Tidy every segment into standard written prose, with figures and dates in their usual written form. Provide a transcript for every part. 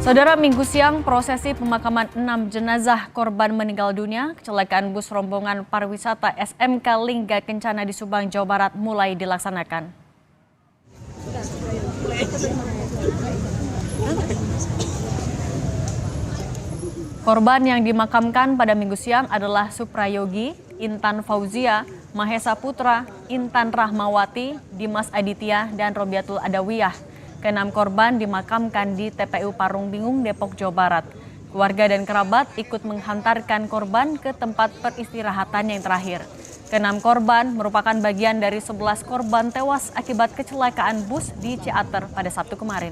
Saudara, Minggu siang prosesi pemakaman 6 jenazah korban meninggal dunia kecelakaan bus rombongan pariwisata SMK Lingga Kencana di Subang, Jawa Barat mulai dilaksanakan. Korban yang dimakamkan pada Minggu siang adalah Suprayogi, Intan Fauzia, Mahesa Putra, Intan Rahmawati, Dimas Aditya, dan Robiatul Adawiyah. Keenam korban dimakamkan di TPU Parung Bingung, Depok, Jawa Barat. Keluarga dan kerabat ikut menghantarkan korban ke tempat peristirahatan yang terakhir. Keenam korban merupakan bagian dari 11 korban tewas akibat kecelakaan bus di Ciater pada Sabtu kemarin.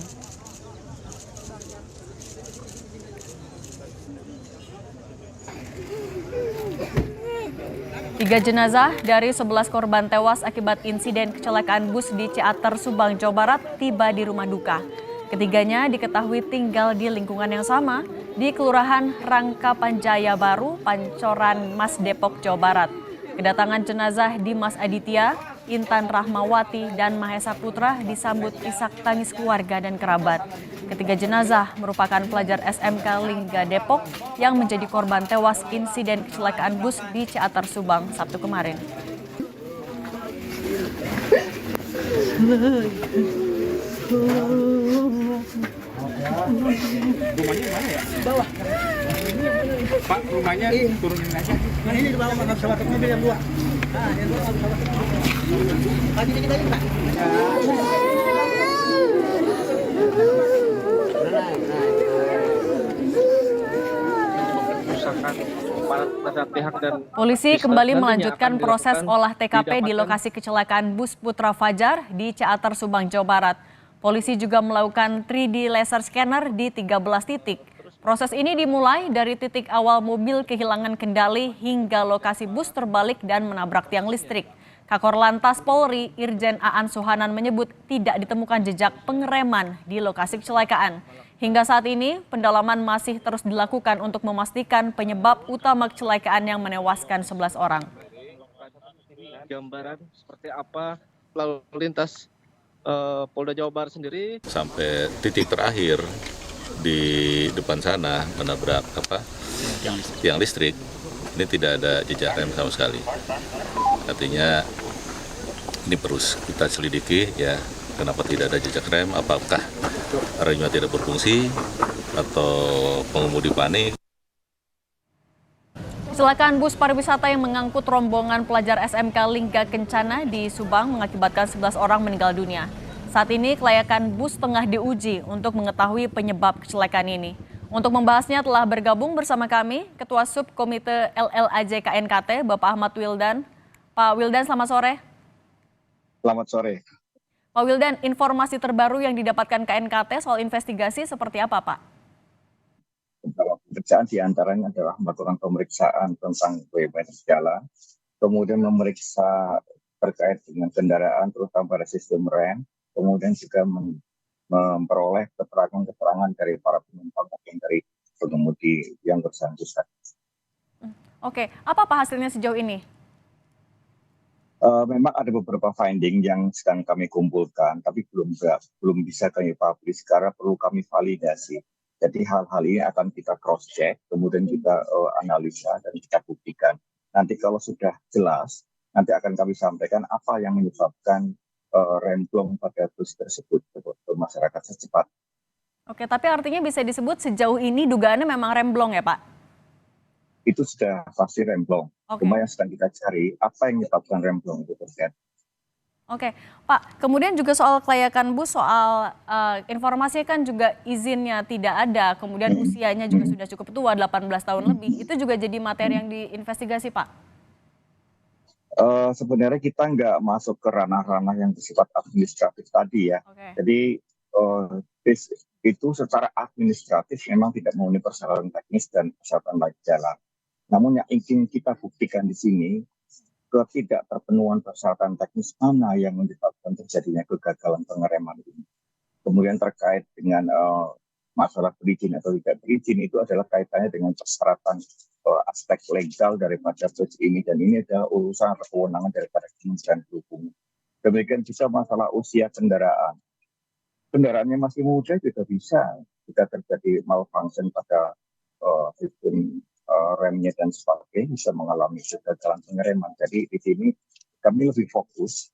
Tiga jenazah dari 11 korban tewas akibat insiden kecelakaan bus di Ciater, Subang, Jawa Barat tiba di rumah duka. Ketiganya diketahui tinggal di lingkungan yang sama di Kelurahan Rangkapanjaya Baru, Pancoran Mas, Depok, Jawa Barat. Kedatangan jenazah Dimas Aditya, Intan Rahmawati, dan Mahesa Putra disambut isak tangis keluarga dan kerabat. Ketiga jenazah merupakan pelajar SMK Lingga Depok yang menjadi korban tewas insiden kecelakaan bus di Ciater, Subang, Sabtu kemarin. Rumahnya mana ya? Di bawah. Pak, rumahnya turunin aja. Nah, ini di bawah pesawat mobil yang dua. Nah, yang dua pesawat mobil. Tadi dikit lagi, Pak. Polisi kembali melanjutkan proses olah TKP di lokasi kecelakaan bus Putra Fajar di Ciater, Subang, Jawa Barat. Polisi juga melakukan 3D laser scanner di 13 titik. Proses ini dimulai dari titik awal mobil kehilangan kendali hingga lokasi bus terbalik dan menabrak tiang listrik. Kakor Lantas Polri Irjen Aan Suhanan menyebut tidak ditemukan jejak pengereman di lokasi kecelakaan. Hingga saat ini, pendalaman masih terus dilakukan untuk memastikan penyebab utama kecelakaan yang menewaskan 11 orang. Gambaran seperti apa lalu lintas Polda Jawa Barat sendiri sampai titik terakhir di depan sana menabrak tiang listrik. Ini tidak ada jejak rem sama sekali. Artinya ini terus kita selidiki ya, kenapa tidak ada jejak rem, apakah remnya tidak berfungsi atau pengemudi panik. Kecelakaan bus pariwisata yang mengangkut rombongan pelajar SMK Lingga Kencana di Subang mengakibatkan 11 orang meninggal dunia. Saat ini kelayakan bus tengah diuji untuk mengetahui penyebab kecelakaan ini. Untuk membahasnya telah bergabung bersama kami Ketua Subkomite LLAJ KNKT, Bapak Ahmad Wildan. Pak Wildan, selamat sore. Selamat sore. Pak Wildan, informasi terbaru yang didapatkan KNKT soal investigasi seperti apa, Pak? Pekerjaan diantaranya adalah melakukan pemeriksaan tentang kebebasan jalan, kemudian memeriksa terkait dengan kendaraan terutama pada sistem rem, kemudian juga memperoleh keterangan-keterangan dari para penumpang maupun dari pengemudi yang bersangkutan. Oke, apa hasilnya sejauh ini? Memang ada beberapa finding yang sedang kami kumpulkan, tapi belum bisa kami publish karena perlu kami validasi. Jadi hal-hal ini akan kita cross-check, kemudian kita analisa dan kita buktikan. Nanti kalau sudah jelas, nanti akan kami sampaikan apa yang menyebabkan remblong pada bus tersebut ke masyarakat secepat. Oke, tapi artinya bisa disebut sejauh ini dugaannya memang remblong ya, Pak? Itu sudah pasti remblong. Cuma yang sedang kita cari, apa yang menyebabkan remblong itu terjadi. Oke, Pak, kemudian juga soal kelayakan bus, soal informasinya kan juga izinnya tidak ada, kemudian usianya juga sudah cukup tua, 18 tahun lebih. Itu juga jadi materi yang diinvestigasi, Pak? Sebenarnya kita nggak masuk ke ranah-ranah yang bersifat administratif tadi ya. Okay. Jadi itu secara administratif memang tidak memenuhi persyaratan teknis dan persyaratan layak jalan. Namun yang ingin kita buktikan di sini, ketidakterpenuhan persyaratan teknis mana yang menyebabkan terjadinya kegagalan pengereman ini. Kemudian terkait dengan masalah berizin atau tidak berizin itu adalah kaitannya dengan persyaratan aspek legal daripada bus ini, dan ini adalah urusan kewenangan daripada Kementerian Perhubungan. Demikian juga masalah usia kendaraan. Kendaraannya masih muda juga bisa jika terjadi malfunction pada sistem remnya dan sebagainya bisa mengalami kegagalan pengereman. Jadi di sini kami lebih fokus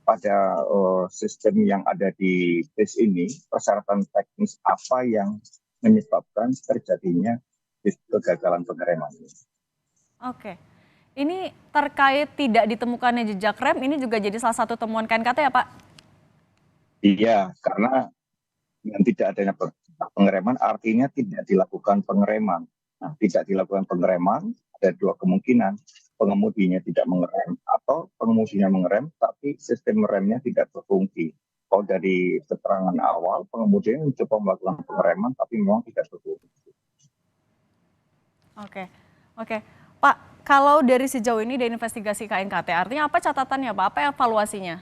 pada sistem yang ada di bus ini, persyaratan teknis apa yang menyebabkan terjadinya kegagalan pengereman ini. Oke. Ini terkait tidak ditemukannya jejak rem, ini juga jadi salah satu temuan KNKT ya Pak? Iya, karena dengan tidak adanya pengereman artinya tidak dilakukan pengereman. Nah, tidak dilakukan pengereman ada dua kemungkinan. Pengemudinya tidak mengerem atau pengemudinya mengerem tapi sistem remnya tidak berfungsi. Kalau dari keterangan awal pengemudinya mencoba melakukan pengereman tapi memang tidak berfungsi. Oke. Pak, kalau dari sejauh ini dari investigasi KNKT, artinya apa catatannya Pak? Apa evaluasinya?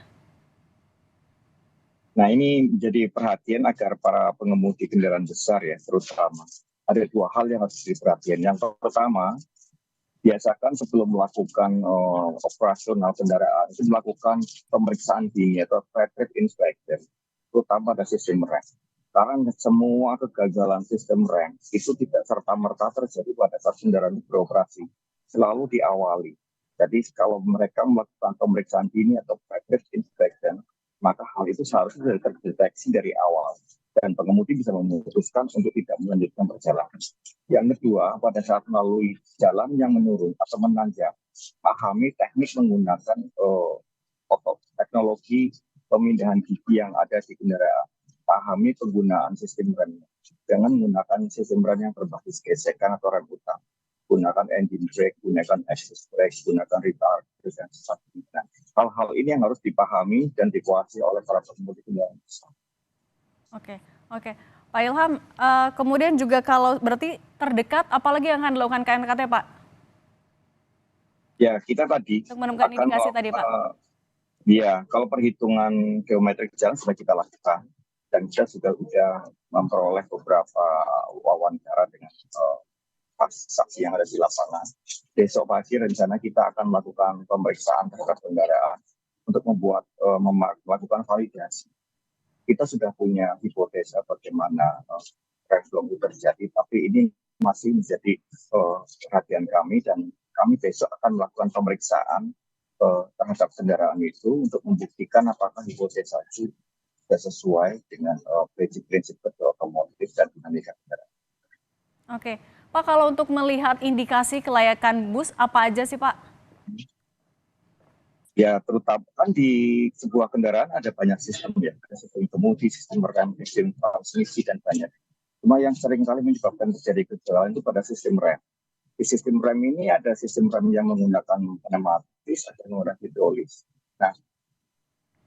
Nah, ini menjadi perhatian agar para pengemudi kendaraan besar ya terutama. Ada dua hal yang harus diperhatikan. Yang pertama, biasakan sebelum melakukan operasional kendaraan itu melakukan pemeriksaan dini atau rapid inspection, terutama pada sistem rem. Karena semua kegagalan sistem rem itu tidak serta-merta terjadi pada saat kendaraan beroperasi, selalu diawali. Jadi kalau mereka melakukan pemeriksaan dini atau rapid inspection, maka hal itu seharusnya sudah terdeteksi dari awal dan pengemudi bisa memutuskan untuk tidak melanjutkan perjalanan. Yang kedua, pada saat melalui jalan yang menurun atau menanjak, pahami teknik menggunakan teknologi pemindahan gigi yang ada di kendaraan. Pahami penggunaan sistem rem. Jangan menggunakan sistem rem yang berbasis gesekan atau rem utama. Gunakan engine brake, gunakan assist brake, gunakan retarder, dan sebagainya. Hal-hal ini yang harus dipahami dan dikuasai oleh para pengemudi kendaraan besar. Oke. Pak Ilham, kemudian juga kalau berarti terdekat, apalagi yang akan dilakukan KNKT Pak? Ya, kita tadi Untuk menemukan indikasi tadi Pak. Ya, kalau perhitungan geometrik jalan sudah kita lakukan dan kita sudah memperoleh beberapa wawancara dengan saksi yang ada di lapangan. Besok pagi rencana kita akan melakukan pemeriksaan terhadap kendaraan untuk melakukan validasi. Kita sudah punya hipotesa bagaimana remblong itu terjadi, tapi ini masih menjadi perhatian kami dan kami besok akan melakukan pemeriksaan terhadap kendaraan itu untuk membuktikan apakah hipotesa itu sudah sesuai dengan prinsip-prinsip otomotif dan dinamika kendaraan. Oke, Pak, kalau untuk melihat indikasi kelayakan bus apa aja sih Pak? Ya, terutama kan di sebuah kendaraan ada banyak sistem ya, ada sistem kemudi, sistem rem, sistem transmisi dan banyak. Cuma yang sering kali menyebabkan terjadi kecelakaan itu pada sistem rem. Di sistem rem ini ada sistem rem yang menggunakan pneumatis, ada yang menggunakan hidrolis. Nah,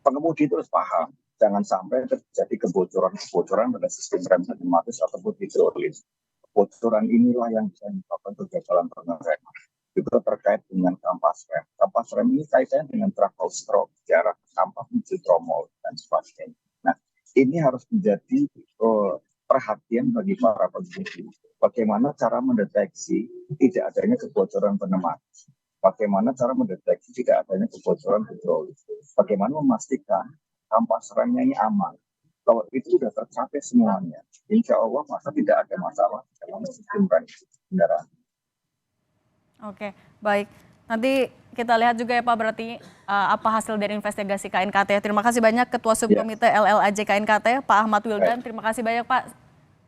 pengemudi itu harus paham, jangan sampai terjadi kebocoran pada sistem rem pneumatis ataupun hidrolis. Kebocoran inilah yang bisa menyebabkan kegagalan pengereman. Juga terkait dengan kampas rem. Kampas rem ini kaitannya dengan travel stroke, jarak kampas menuju tromol, dan sebagainya. Nah, ini harus menjadi perhatian bagi para pengemudi. Bagaimana cara mendeteksi tidak adanya kebocoran pneumatis? Bagaimana cara mendeteksi tidak adanya kebocoran hidrolis? Bagaimana memastikan kampas remnya ini aman? Kalau itu sudah tercapai semuanya, insya Allah maka tidak ada masalah dalam sistem rem kendaraan. Oke, baik. Nanti kita lihat juga ya Pak berarti apa hasil dari investigasi KNKT. Terima kasih banyak Ketua Subkomite LLAJ KNKT, Pak Ahmad Wildan. Terima kasih banyak Pak.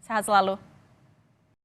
Sehat selalu.